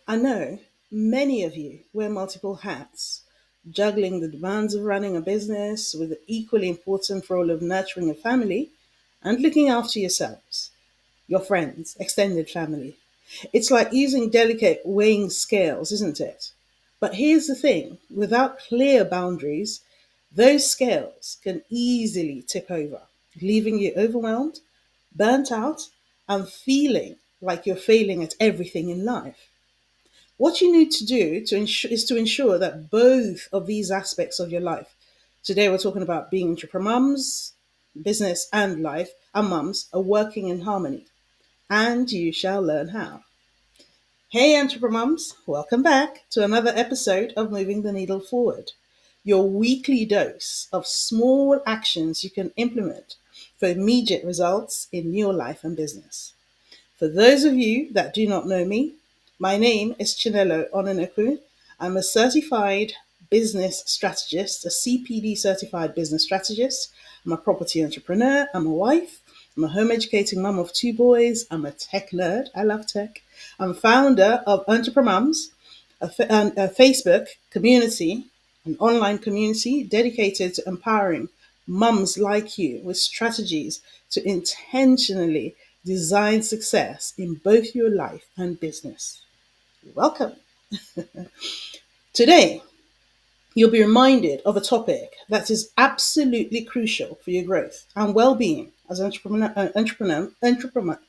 I know many of you wear multiple hats, juggling the demands of running a business with the equally important role of nurturing a family and looking after yourselves, your friends, extended family. It's like using delicate weighing scales, isn't it? But here's the thing, without clear boundaries, those scales can easily tip over, leaving you overwhelmed, burnt out, and feeling like you're failing at everything in life. What you need to do is to ensure that both of these aspects of your life, today we're talking about being entrepreneurs, business and life, and mums, are working in harmony. And you shall learn how. Hey, EntrepreMums, welcome back to another episode of Moving the Needle Forward, your weekly dose of small actions you can implement for immediate results in your life and business. For those of you that do not know me, my name is Chinelo Ononoku. I'm a certified business strategist, a CPD certified business strategist. I'm a property entrepreneur. I'm a wife. I'm a home educating mum of two boys. I'm a tech nerd. I love tech. I'm founder of EntrepreMums, a Facebook community, an online community dedicated to empowering mums like you with strategies to intentionally design success in both your life and business. Welcome. Today, you'll be reminded of a topic that is absolutely crucial for your growth and well-being as an entrepreneur.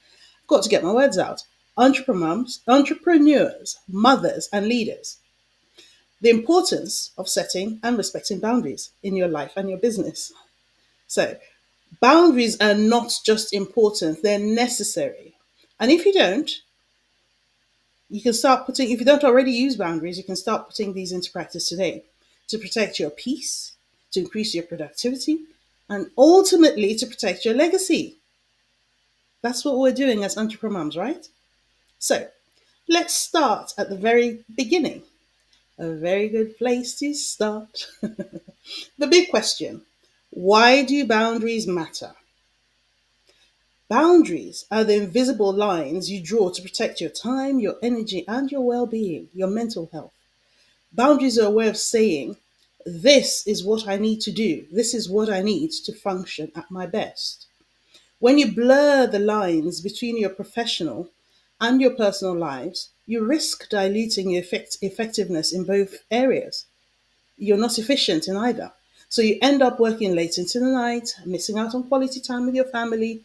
Got to get my words out. Entrepreneurs, mothers, and leaders. The importance of setting and respecting boundaries in your life and your business. So, boundaries are not just important, they're necessary. And if you don't, you can start putting, if you don't already use boundaries, you can start putting these into practice today to protect your peace, to increase your productivity, and ultimately to protect your legacy. That's what we're doing as EntrepreMums, right? So let's start at the very beginning. A very good place to start. The big question: why do boundaries matter? Boundaries are the invisible lines you draw to protect your time, your energy, and your well being, your mental health. Boundaries are a way of saying, this is what I need to do, this is what I need to function at my best. When you blur the lines between your professional and your personal lives, you risk diluting your effectiveness in both areas. You're not efficient in either. So you end up working late into the night, missing out on quality time with your family,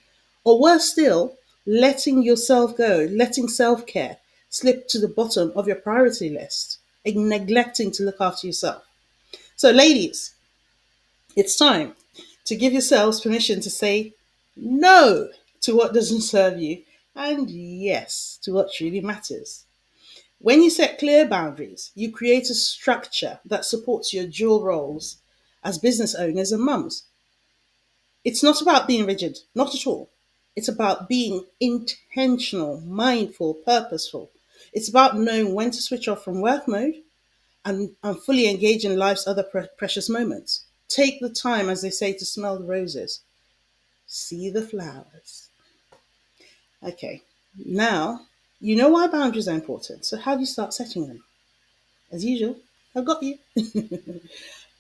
or worse still, letting yourself go, letting self care slip to the bottom of your priority list, and neglecting to look after yourself. So, ladies, it's time to give yourselves permission to say no to what doesn't serve you and yes to what truly matters. When you set clear boundaries, you create a structure that supports your dual roles as business owners and mums. It's not about being rigid, not at all. It's about being intentional, mindful, purposeful. It's about knowing when to switch off from work mode and fully engage in life's other precious moments. Take the time, as they say, to smell the roses, see the flowers. Okay, now you know why boundaries are important. So, how do you start setting them? As usual, I've got you.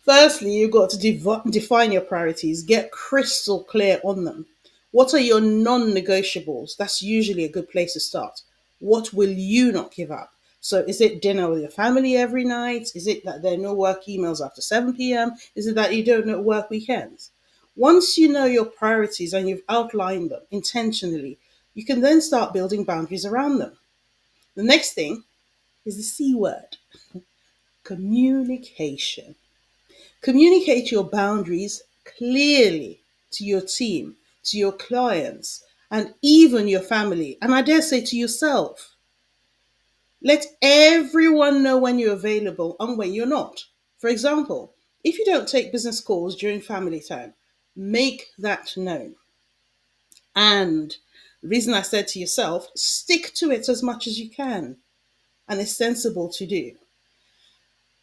Firstly, you've got to define your priorities, get crystal clear on them. What are your non negotiables? That's usually a good place to start. What will you not give up? So, is it dinner with your family every night? Is it that there are no work emails after 7 p.m.? Is it that you don't work weekends? Once you know your priorities and you've outlined them intentionally, you can then start building boundaries around them. The next thing is the C word: communication. Communicate your boundaries clearly to your team, to your clients, and even your family, and I dare say to yourself. Let everyone know when you're available and when you're not. For example, if you don't take business calls during family time, make that known. And the reason I said to yourself, stick to it as much as you can, and it's sensible to do.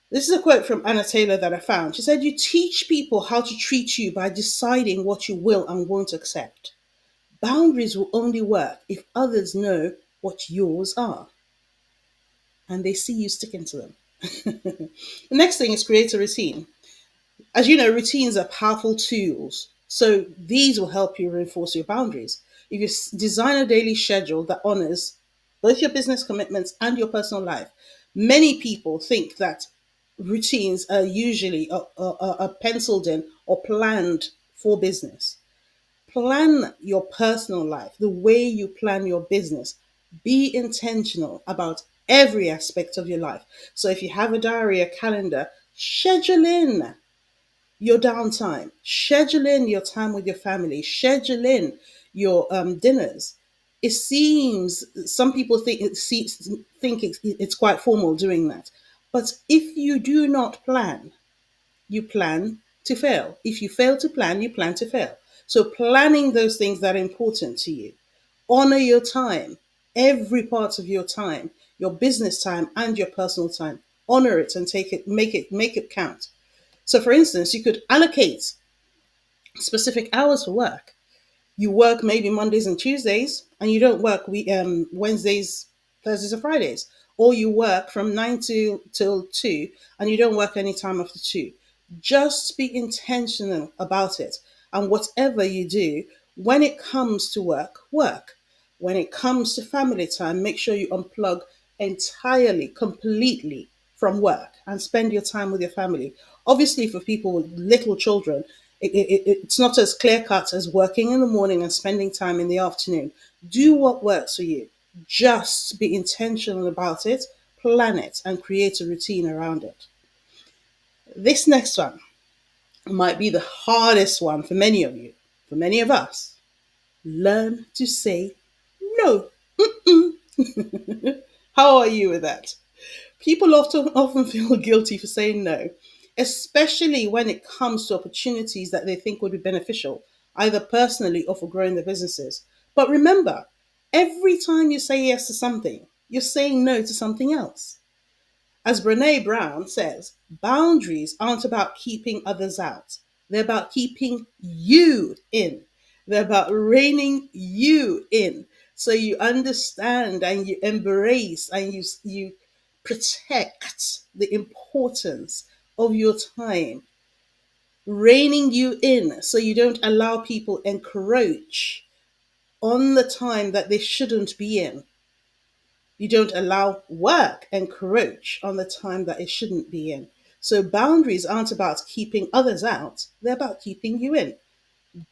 This is a quote from Anna Taylor that I found. She said, you teach people how to treat you by deciding what you will and won't accept. Boundaries will only work if others know what yours are. and they see you sticking to them. The next thing is create a routine. As you know, routines are powerful tools. So these will help you reinforce your boundaries. If you design a daily schedule that honors both your business commitments and your personal life, many people think that routines are usually penciled in or planned for business. Plan your personal life the way you plan your business. Be intentional about every aspect of your life. So if you have a diary, a calendar, schedule in your downtime, schedule in your time with your family, schedule in your dinners. It seems some people think it's quite formal doing that, but if you do not plan, you plan to fail. If you fail to plan, you plan to fail. So planning those things that are important to you. Honor your time, every part of your time, your business time and your personal time. Honor it and make it count. So for instance, you could allocate specific hours for work. You work maybe Mondays and Tuesdays, and you don't work Wednesdays, Thursdays, or Fridays, or you work from 9 till 2, and you don't work any time after 2. Just be intentional about it, and whatever you do, when it comes to work, work. When it comes to family time, make sure you unplug entirely, completely from work and spend your time with your family. Obviously, for people with little children, it's not as clear cut as working in the morning and spending time in the afternoon. Do what works for you. Just be intentional about it, plan it, and create a routine around it. This next one might be the hardest one for many of you, for many of us. Learn to say no. How are you with that? People often feel guilty for saying no, especially when it comes to opportunities that they think would be beneficial, either personally or for growing their businesses. But remember, every time you say yes to something, you're saying no to something else. As Brene Brown says, boundaries aren't about keeping others out. They're about keeping you in. They're about reining you in. So you understand and you embrace and you protect the importance of your time, reining you in so you don't allow people encroach on the time that they shouldn't be in. You don't allow work encroach on the time that it shouldn't be in. So boundaries aren't about keeping others out, they're about keeping you in.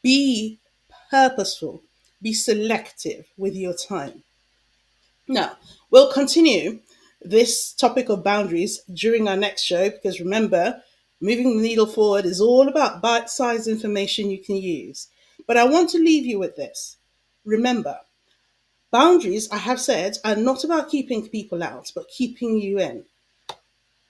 Be purposeful, be selective with your time. Now, we'll continue this topic of boundaries during our next show because remember, moving the needle forward is all about bite sized information you can use. But I want to leave you with this. Remember, boundaries, I have said, are not about keeping people out, but keeping you in.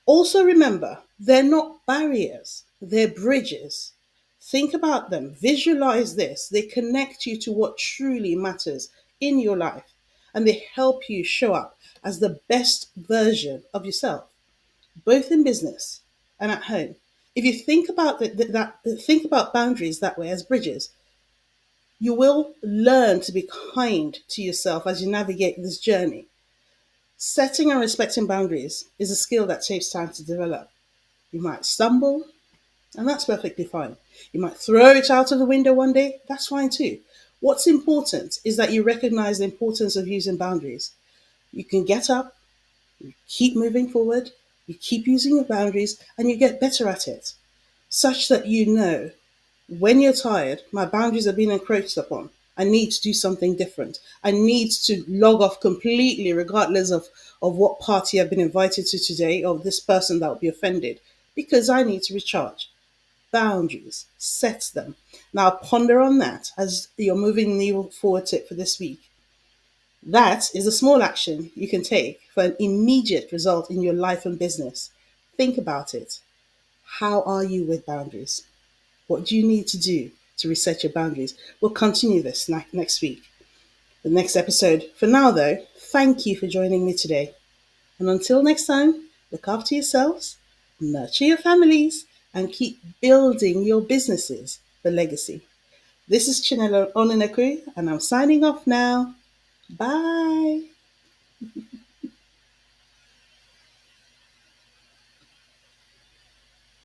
Also, remember, they're not barriers, they're bridges. Think about them, visualize this. They connect you to what truly matters in your life, and they help you show up as the best version of yourself, both in business and at home. If you think about think about boundaries that way as bridges, you will learn to be kind to yourself as you navigate this journey. Setting and respecting boundaries is a skill that takes time to develop. You might stumble, and that's perfectly fine. You might throw it out of the window one day, that's fine too. What's important is that you recognize the importance of using boundaries. You can get up, you keep moving forward, you keep using your boundaries, and you get better at it, such that you know when you're tired, my boundaries are being encroached upon. I need to do something different. I need to log off completely, regardless of what party I've been invited to today or this person that will be offended, because I need to recharge. Boundaries, set them. Now ponder on that as you're moving the needle forward tip for this week. That is a small action you can take for an immediate result in your life and business. Think about it. How are you with boundaries? What do you need to do to reset your boundaries? We'll continue this next week, the next episode. For now, though, thank you for joining me today. And until next time, look after yourselves, nurture your families, and keep building your businesses for legacy. This is Chinelo Oneneku, and I'm signing off now. Bye.